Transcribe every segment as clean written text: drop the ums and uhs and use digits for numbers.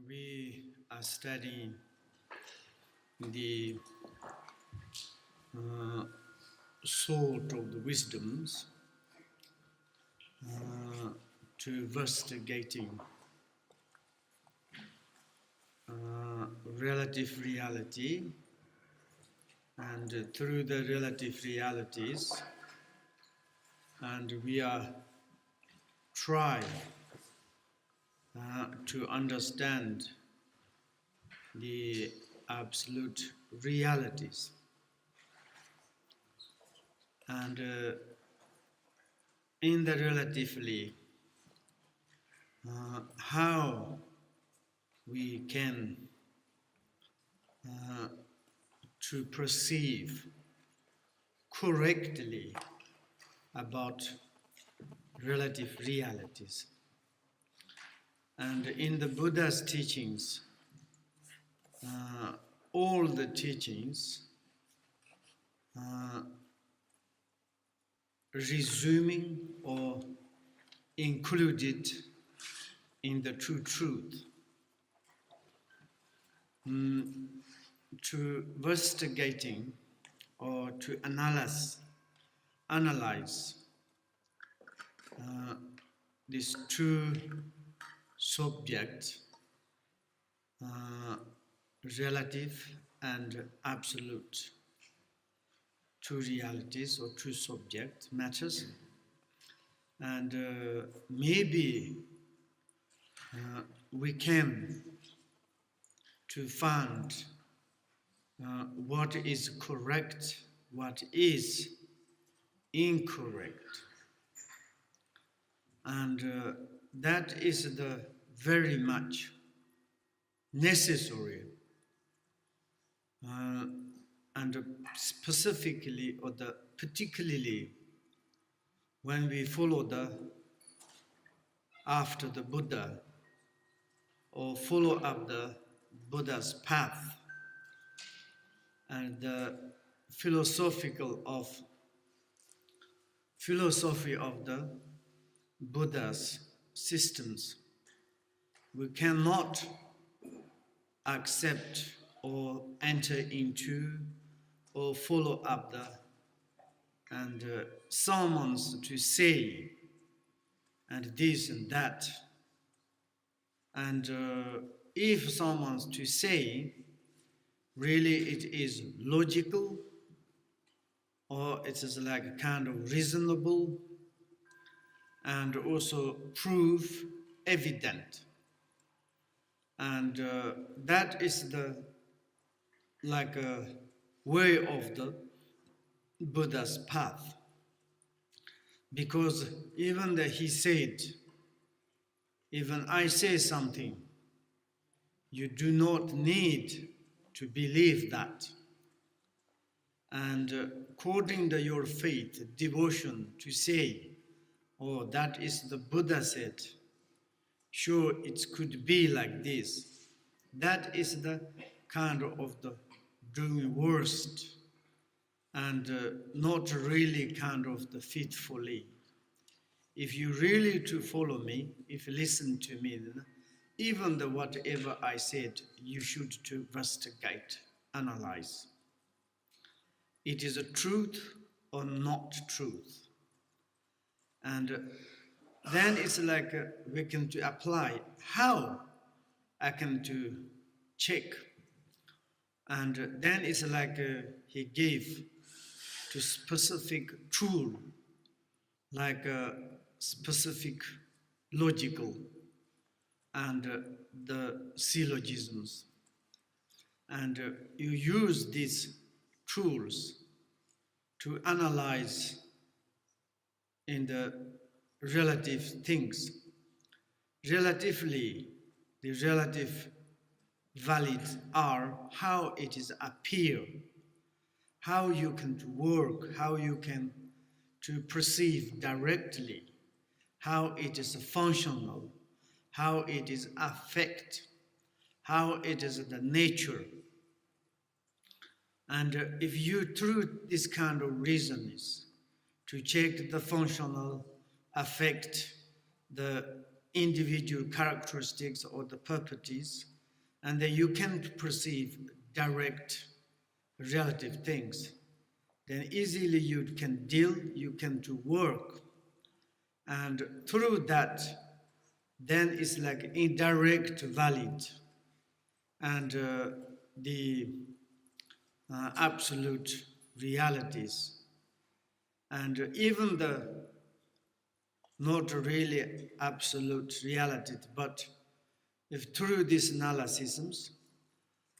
We are studying the sort of the wisdoms to investigating relative reality, and through the relative realities, and we are trying to understand the absolute realities. And in the relatively, how we can to perceive correctly about relative realities. And in the Buddha's teachings, all the teachings resuming or included in the true truth, to investigating or to analyze these two subjects, relative and absolute, two realities or two subject matters, and maybe we can to find what is correct, what is incorrect, and that is the very much necessary, and specifically or the particularly when we follow after the Buddha or follow up the Buddha's path and the philosophy of the Buddha's systems. We cannot accept or enter into or follow up and someone's to say and this and that. And if someone's to say, really it is logical or it is like a kind of reasonable and also proof evident. And that is the like a way of the Buddha's path. Because even that he said, even I say something, you do not need to believe that. And according to your faith, devotion to say, oh, that is the Buddha said, sure, it could be like this. That is the kind of the doing worst and not really kind of the faithfully. If you really to follow me, if you listen to me, then even the whatever I said, you should to investigate, analyze. It is a truth or not truth. And then it's like we can to apply how I can to check. And then it's like he gave to specific tool, like specific logical and the syllogisms. And you use these tools to analyze in the relative things. Relatively, the relative valid are how it is appear, how you can work, how you can to perceive directly, how it is functional, how it is affect, how it is the nature. And if you through this kind of reasons to check the functional affect, the individual characteristics or the properties, and then you can perceive direct relative things, then easily you can deal, you can do work. And through that, then it's like indirect valid and the absolute realities. And even the not really absolute reality, but if through these analyses,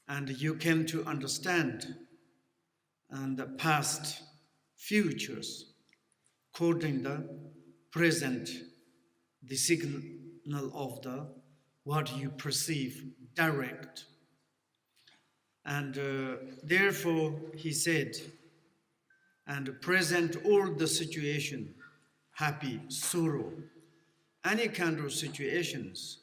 and you came to understand and the past, futures, according the present, the signal of the what you perceive direct. And therefore he said, and present all the situation, happy, sorrow, any kind of situations,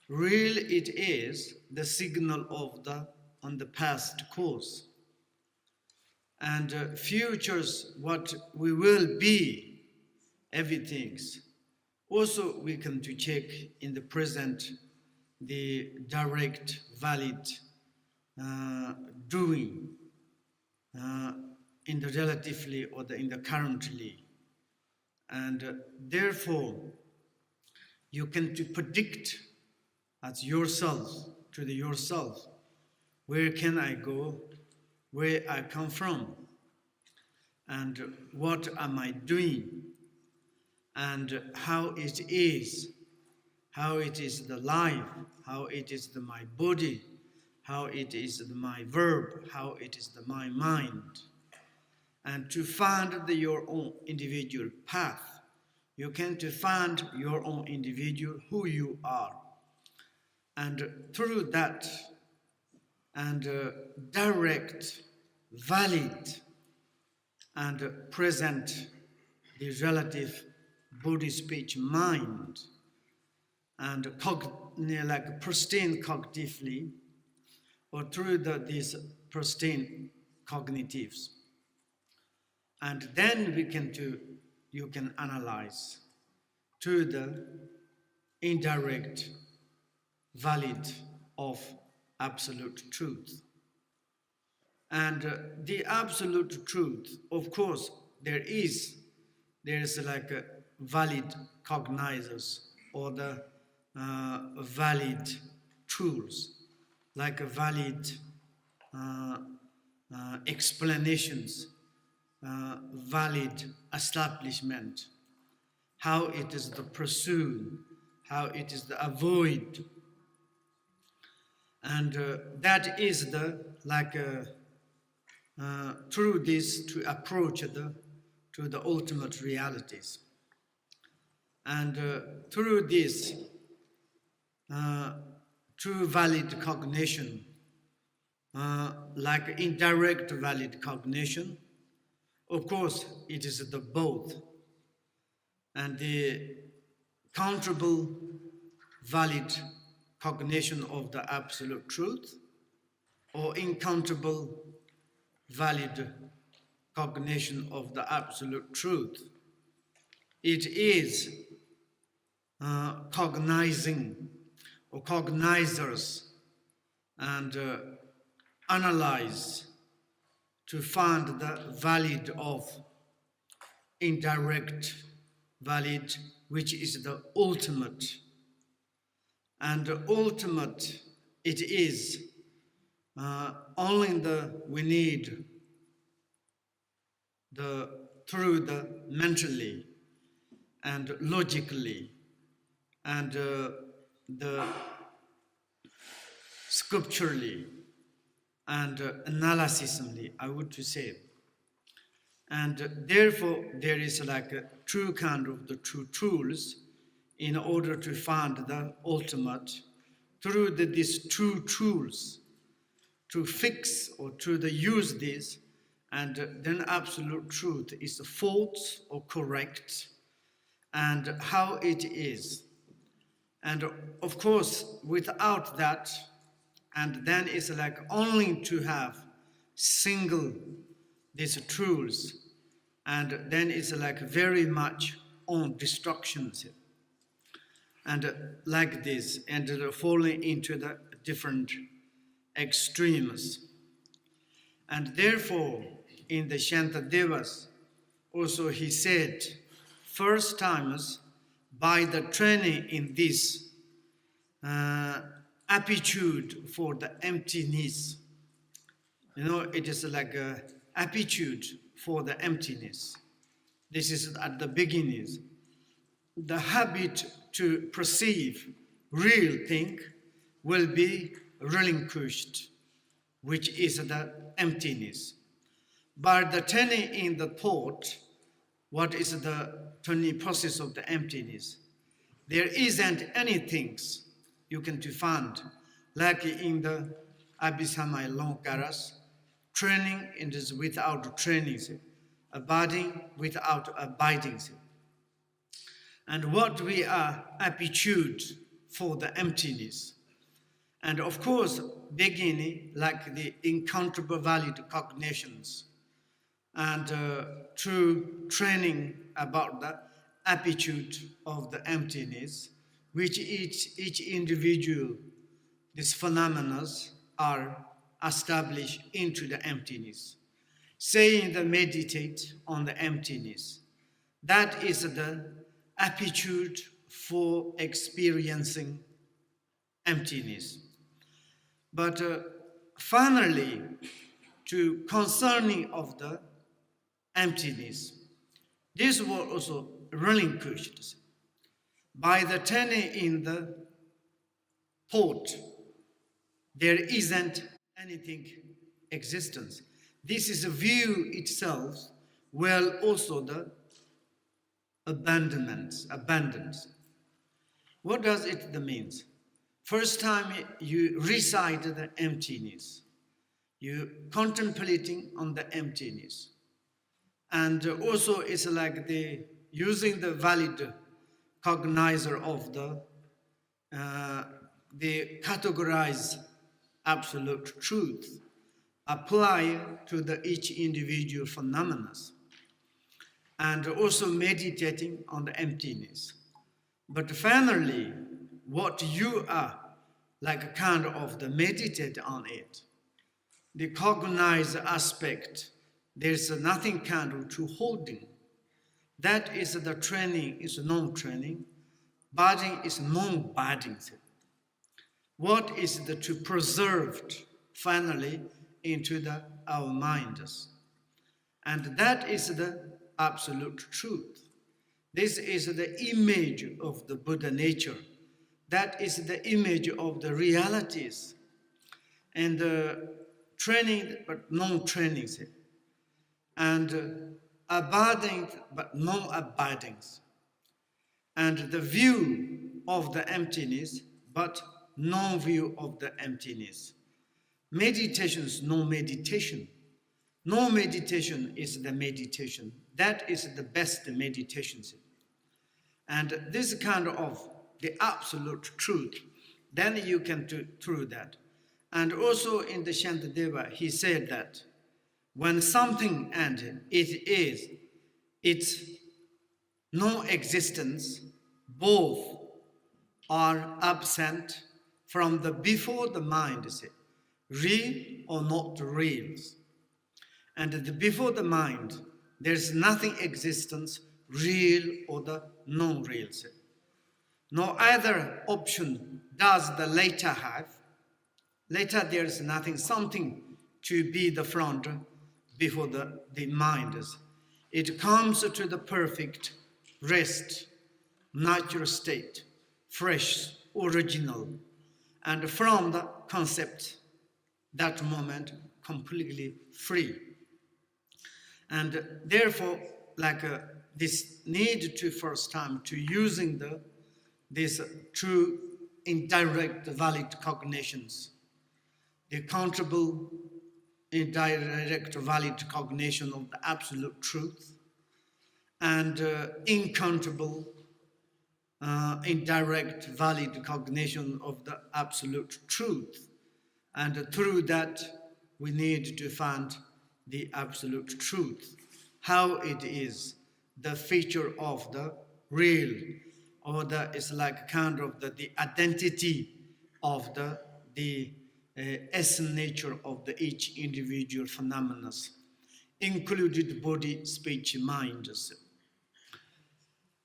real it is the signal of the on the past course. And futures, what we will be, everything's. Also, we can to check in the present the direct, valid doing in the relatively or in the currently. And therefore, you can to predict as yourself, to the yourself, where can I go, where I come from, and what am I doing, and how it is the life, how it is my body, how it is my verb, how it is my mind. And to find your own individual path, you can to find your own individual, who you are. And through that, and direct, valid, and present the relative body, speech, mind, and like pristine cognitively, or through these pristine cognitives. And then you can analyze to the indirect, valid of absolute truth. And the absolute truth, of course, there is like a valid cognizers or the valid tools, like a valid explanations, valid establishment, how it is the pursue, how it is the avoid. And that is the through this to approach to the ultimate realities. And through this true valid cognition, like indirect valid cognition, of course it is the both. And the countable valid cognition of the absolute truth, or incountable valid cognition of the absolute truth. It is cognizing or cognizers and analyze to find the valid of indirect valid, which is the ultimate. And the ultimate, it is only we need through the mentally and logically and the scripturally and analysismly, I would to say. And therefore, there is like a true kind of the true tools in order to find the ultimate through these true tools to fix or to use this, and then absolute truth is false or correct, and how it is. And of course, without that, and then it's like only to have single these truths, and then it's like very much on destructions, and like this, and falling into the different extremes. And therefore, in the Shantadevas, also he said, first timers, by the training in this aptitude for the emptiness, it is like a aptitude for the emptiness. This is at the beginning. The habit to perceive real thing will be relinquished, which is the emptiness. But the turning in the thought, what is the turning process of the emptiness? There isn't anything you can find, like in the Abhisamaya Lonkaras, training is without training, abiding without abiding. And what we are aptitude for the emptiness. And of course, beginning like the incountable valid cognitions and through training about the aptitude of the emptiness, which each individual, these phenomena are established into the emptiness. Saying the meditate on the emptiness, that is the aptitude for experiencing emptiness. But finally, to concerning of the emptiness, this was also relinquished by the turning in the thought. There isn't anything existence. This is a view itself, well also the abandonance. What does it mean? First time you recite the emptiness, you contemplating on the emptiness. And also it's like using the valid cognizer of the categorize absolute truth, apply to the each individual phenomena, and also meditating on the emptiness. But finally, what you are, like a kind of the meditate on it, the cognize aspect, there's nothing kind of to holding. That is the training, is non-training. Budding is non-budding. What is the to preserved finally into our minds? And that is the absolute truth. This is the image of the Buddha nature. That is the image of the realities. And training but non-training. And abiding but non-abiding. And the view of the emptiness but non-view of the emptiness. Meditation is no meditation. No meditation is the meditation. That is the best meditation. And this kind of the absolute truth, then you can do through that. And also in the Shantadeva, he said that when something ended, its no existence, both are absent from the before the mind, real or not real. And the before the mind, there's nothing existence, real or the non-real. No other option does the later have. Later there's nothing, something to be the front before the mind. It comes to the perfect rest, natural state, fresh, original, and from the concept, that moment, completely free. And therefore, like this need to first time to using this true indirect valid cognitions, the countable indirect valid cognition of the absolute truth, and incountable indirect valid cognition of the absolute truth. And through that, we need to find the absolute truth, how it is, the feature of the real, or it's like kind of the identity of the the essence nature of the each individual phenomena, included body, speech, mind.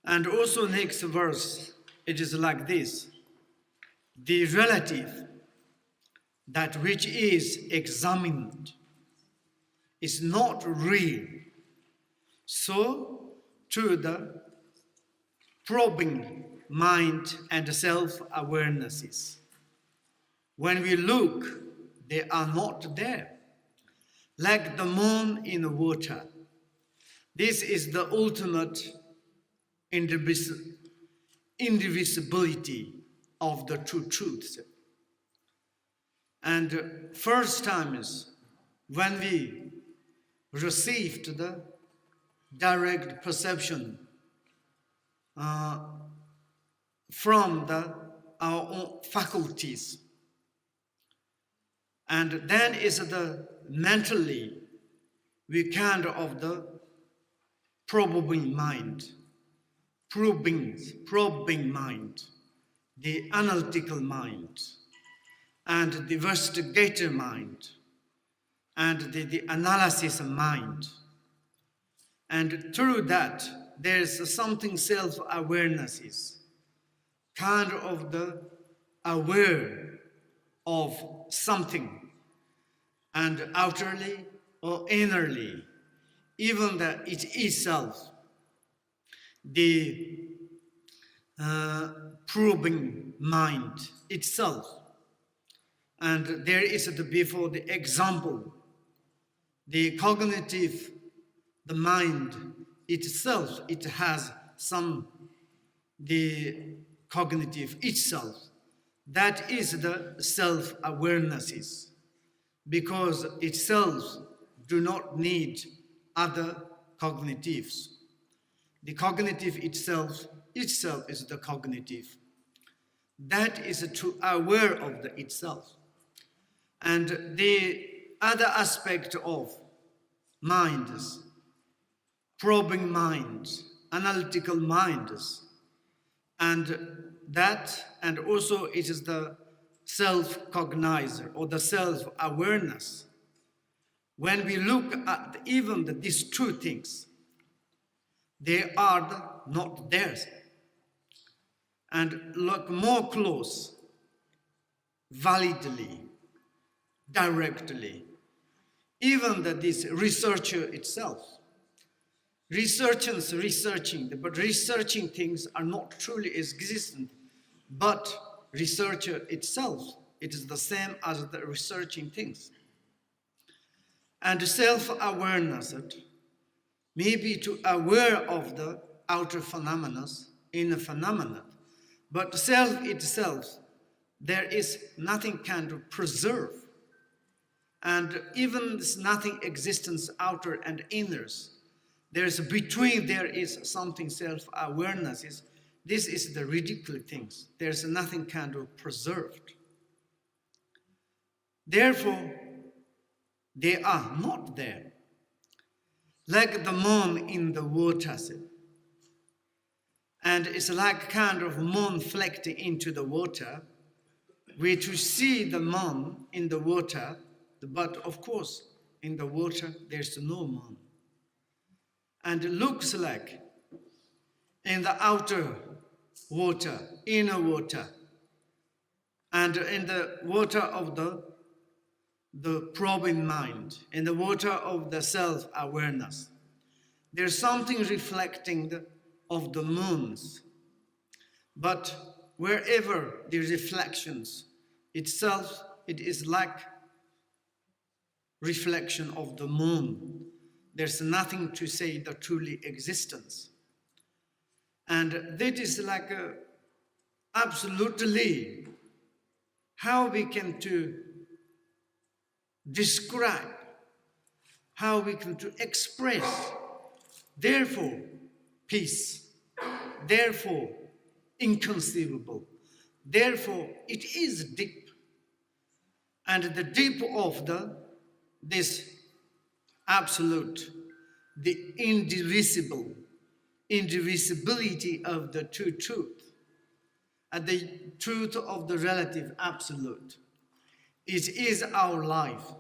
And also next verse, it is like this: the relative, that which is examined, is not real. So, to the probing mind and self-awarenesses, when we look, they are not there. Like the moon in the water. This is the ultimate indivisibility of the two truths. And first time is when we received the direct perception from our own faculties. And then is the mentally we kind of the probing mind, probing mind, the analytical mind, and the investigator mind, and the analysis mind. And through that, there's something self-awareness, kind of the aware of something, and outerly or innerly, even that it itself, the probing mind itself. And there is before the example, the cognitive, the mind itself, it has the cognitive itself. That is the self-awarenesses, because itself do not need other cognitives. The cognitive itself is the cognitive. That is to aware of the itself. And the other aspect of minds, probing minds, analytical minds, and that, and also it is the self-cognizer or the self-awareness. When we look at even these two things, they are not theirs. And look more close, validly, directly. Even this researcher itself, researchers researching, but researching things are not truly existent, but researcher itself, it is the same as the researching things. And self-awareness, maybe to aware of the outer phenomena, inner phenomena, but self itself, there is nothing can preserve. And even this nothing existence, outer and inners, there's between, there is something self-awareness. This is the ridiculous things. There's nothing kind of preserved. Therefore, they are not there. Like the moon in the water. And it's like kind of moon reflecting into the water. We to see the moon in the water, but of course, in the water, there's no moon. And it looks like in the outer water, inner water, and in the water of the probing mind, in the water of the self-awareness, there's something reflecting of the moons. But wherever the reflections itself, it is like reflection of the moon. There's nothing to say the truly existence. And that is like absolutely how we can to describe, how we can to express, therefore peace, therefore inconceivable, therefore it is deep. And the deep of this absolute, the indivisibility of the two truth, and the truth of the relative absolute. It is our life.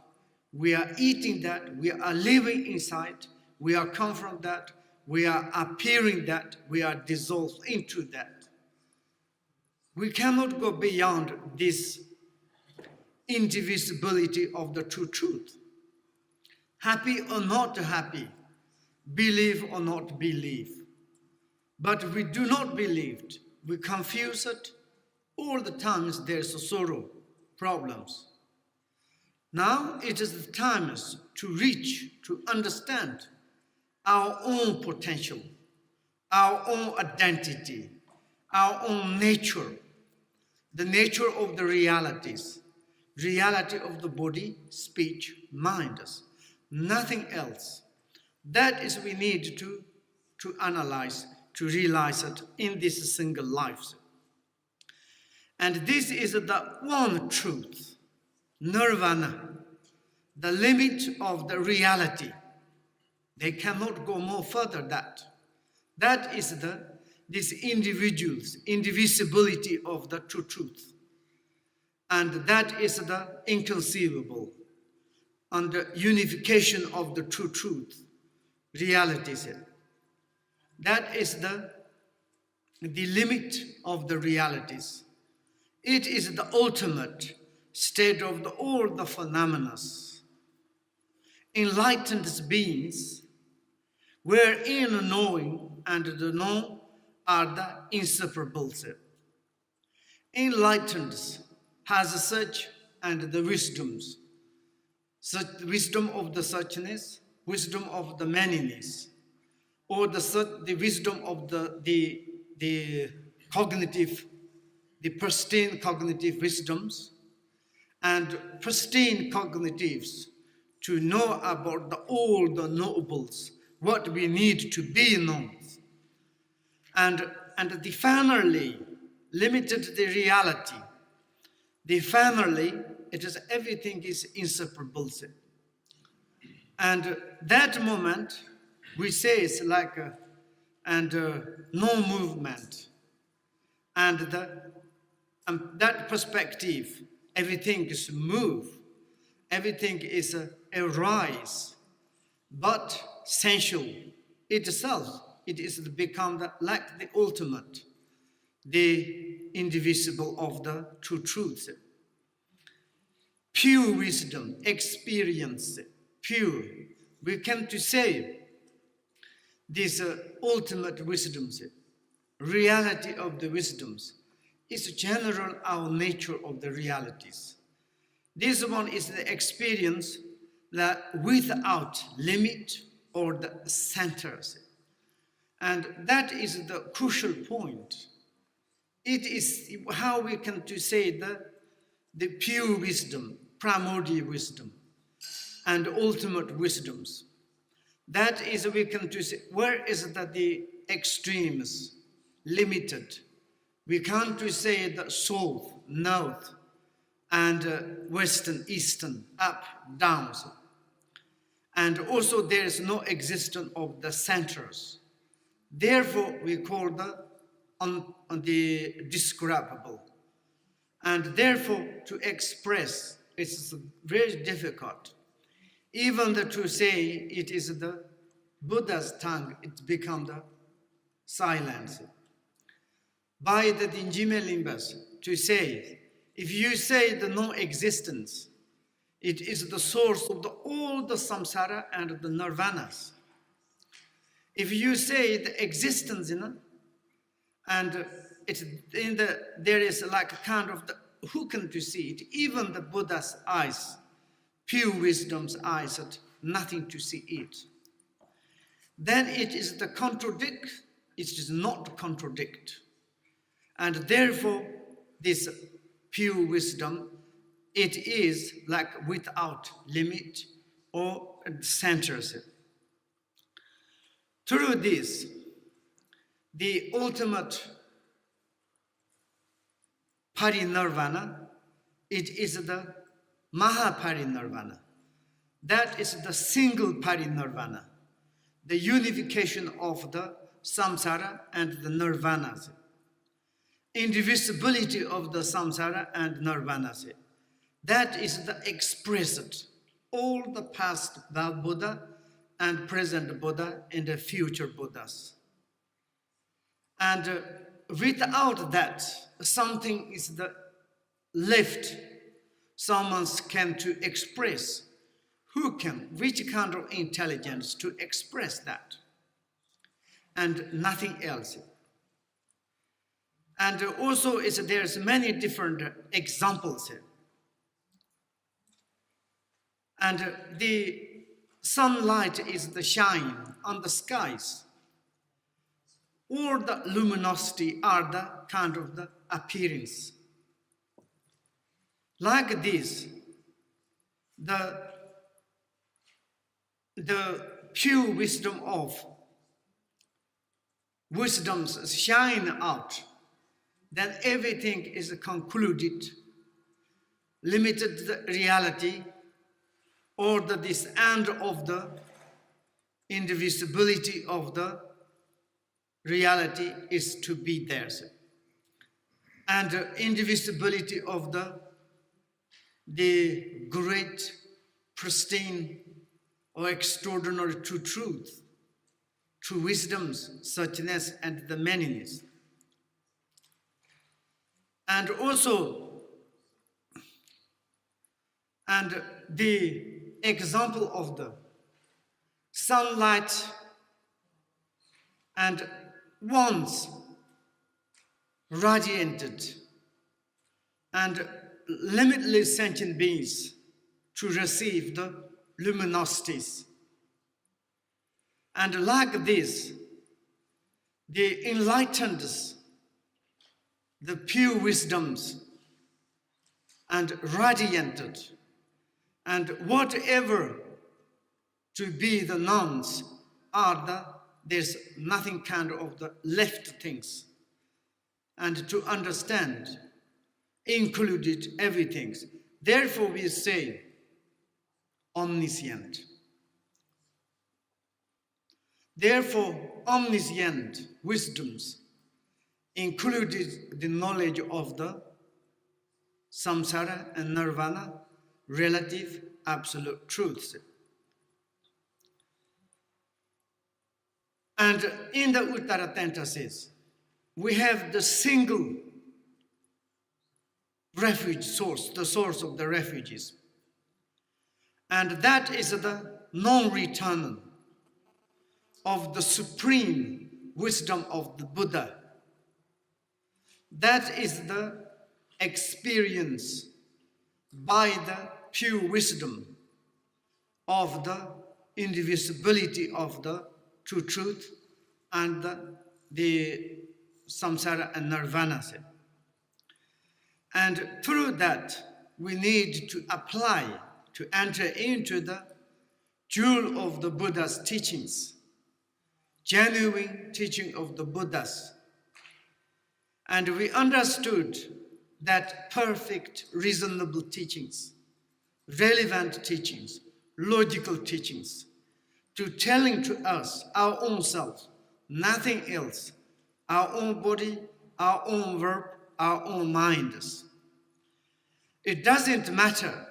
We are eating that, we are living inside, we are confronted that, we are appearing that, we are dissolved into that. We cannot go beyond this indivisibility of the true truth. Happy or not happy, believe or not believe. But we do not believe, we confuse it. All the times there's sorrow, problems. Now it is the time to reach, to understand our own potential, our own identity, our own nature, the nature of the realities, reality of the body, speech, mind, nothing else. That is we need to analyze, to realize it in this single life. And this is the one truth, nirvana, the limit of the reality. They cannot go more further that. That is this individual's indivisibility of the true truth. And that is the inconceivable and the unification of the true truth, realities. That is the limit of the realities. It is the ultimate state of all the phenomena. Enlightened beings, wherein knowing and the known are the inseparables. Enlightened has such and the wisdoms, such wisdom of the suchness, wisdom of the manyness, or the wisdom of the cognitive, the pristine cognitive wisdoms, and pristine cognitives to know about all the knowables, what we need to be known. And the finally limited the reality. The finally, it is everything is inseparable. And that moment, we say it's like no movement. And that perspective, everything is move, everything is arise, but sensual itself, it is become like the ultimate, the indivisible of the true truth. Pure wisdom, experience, pure. We come to say this ultimate wisdoms, reality of the wisdoms, is general our nature of the realities. This one is the experience that without limit or the centers. And that is the crucial point. It is how we can to say the pure wisdom, primordial wisdom, and ultimate wisdoms. That is we can to say, where is that the extremes, limited? We can't to say the south, north, and western, eastern, up, down. And also there is no existence of the centers. Therefore, we call the describable. And therefore, to express, it's very difficult. Even to say it is the Buddha's tongue, it becomes the silence. By the Dinjime Limbas, to say, if you say the non-existence, it is the source of all the samsara and the nirvanas. If you say the existence, and it's there is like a kind of who can to see it? Even the Buddha's eyes, pure wisdom's eyes, had nothing to see it. Then it is the contradict. It is not contradict, and therefore this pure wisdom, it is like without limit or centers. Through this, the ultimate parinirvana, it is the mahaparinirvana. That is the single parinirvana, the unification of the samsara and the nirvanas. Indivisibility of the samsara and nirvanas. That is the expressed, all the past Buddha and present Buddha and the future Buddhas. And without that, something is the left, someone can to express. Who can, which kind of intelligence to express that? And nothing else. And also there's many different examples here. And the sunlight is the shine on the skies. All the luminosity are the kind of the appearance. Like this, the pure wisdom of wisdoms shine out, then everything is concluded, limited the reality, or this end of the indivisibility of the reality is to be there. And indivisibility of the great, pristine, or extraordinary true truth, true wisdoms, suchness, and the manyness. And also, and the example of the sunlight and once radiated and limitless sentient beings to receive the luminosities. And like this, the enlightened, the pure wisdoms, and radiated, and whatever to be the nouns are there's nothing kind of the left things. And to understand, included everything. Therefore we say omniscient. Therefore, omniscient wisdoms included the knowledge of the samsara and nirvana, relative absolute truths. And in the Uttara Tantra says, we have the single refuge source, the source of the refuges. And that is the non-return of the supreme wisdom of the Buddha. That is the experience by the pure wisdom of the indivisibility of the true truth and the samsara and nirvana. And through that, we need to apply, to enter into the jewel of the Buddha's teachings, genuine teaching of the Buddhas. And we understood that perfect, reasonable teachings, relevant teachings, logical teachings, to telling to us our own self, nothing else, our own body, our own verb, our own minds. It doesn't matter.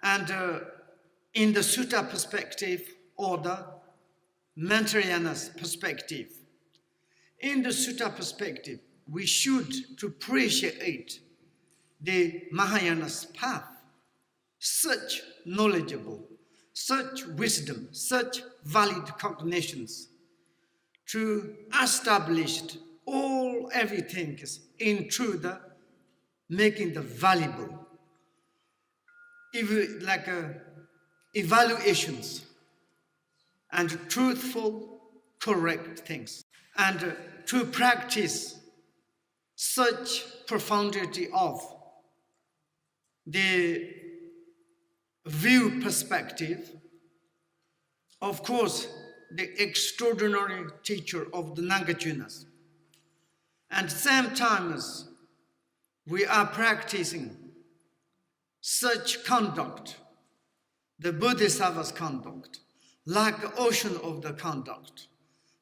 And in the Sutta perspective or the Mantrayana's perspective, in the Sutta perspective, we should to appreciate the Mahayana's path, such knowledgeable, such wisdom, such valid cognitions, to establish everything into the making the valuable, like evaluations and truthful, correct things, and to practice such profundity of the view perspective. Of course, the extraordinary teacher of the Nagarjunas. And same time as we are practicing such conduct, the Bodhisattva's conduct, like the ocean of the conduct,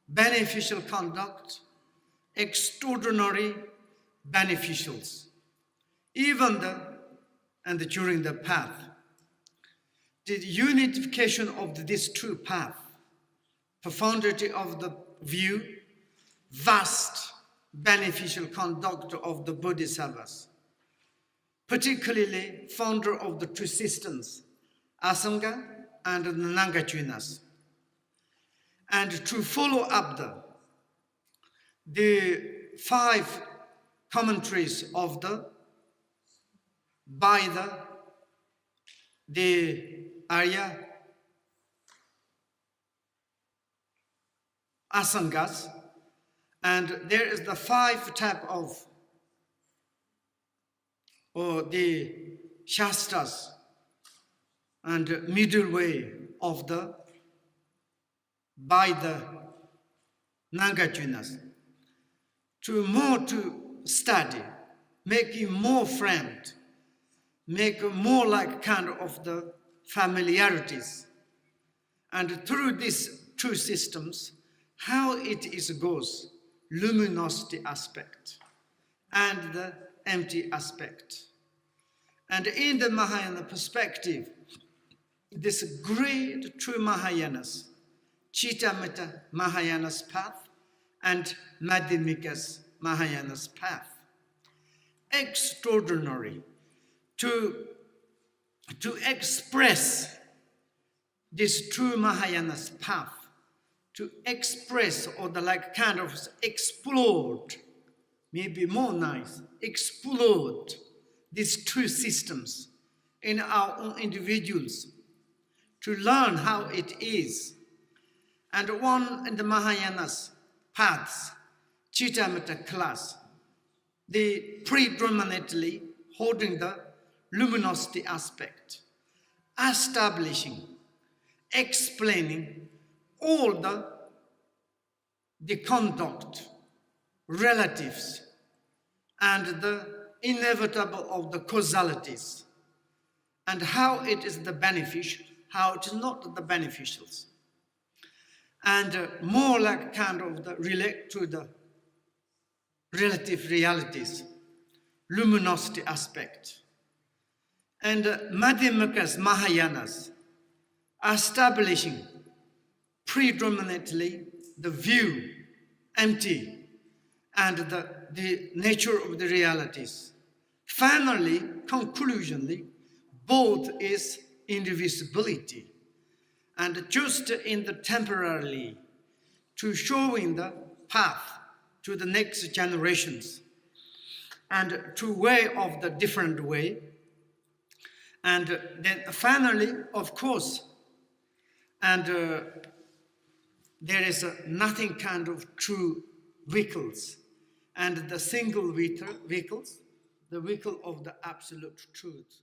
beneficial conduct, extraordinary beneficials, even and during the path. The unification of this true path, profundity of the view, vast beneficial conduct of the Bodhisattvas, particularly founder of the two systems, Asanga and the Nagarjunas, and to follow up the 5 commentaries of by the Arya Asangas, and there is the 5 type of or the Shastras and middle way of by the Nagarjunas, to study, making more friend, make more like kind of the familiarities, and through these two systems, how it is goes, luminosity aspect and the empty aspect. And in the Mahayana perspective, this great true Mahayanas, Chitamata Mahayana's path and Madhyamika's Mahayana's path, extraordinary to express this true Mahayana's path, to express or the like kind of explode, maybe more nice, explode these two systems in our own individuals, to learn how it is. And one in the Mahayana's paths, Chitamata class, they predominantly holding the luminosity aspect, establishing, explaining all the conduct, relatives, and the inevitable of the causalities, and how it is the beneficial, how it is not the beneficials, and more like kind of the relate to the relative realities, luminosity aspect. And Madhyamika's Mahayanas establishing predominantly the view, empty, and the nature of the realities. Finally, conclusionally, both is indivisibility, and just in the temporarily to showing the path to the next generations, and to way of the different way. And then finally, of course, and there is nothing kind of true vehicles, and the single vehicles, the vehicle of the absolute truth.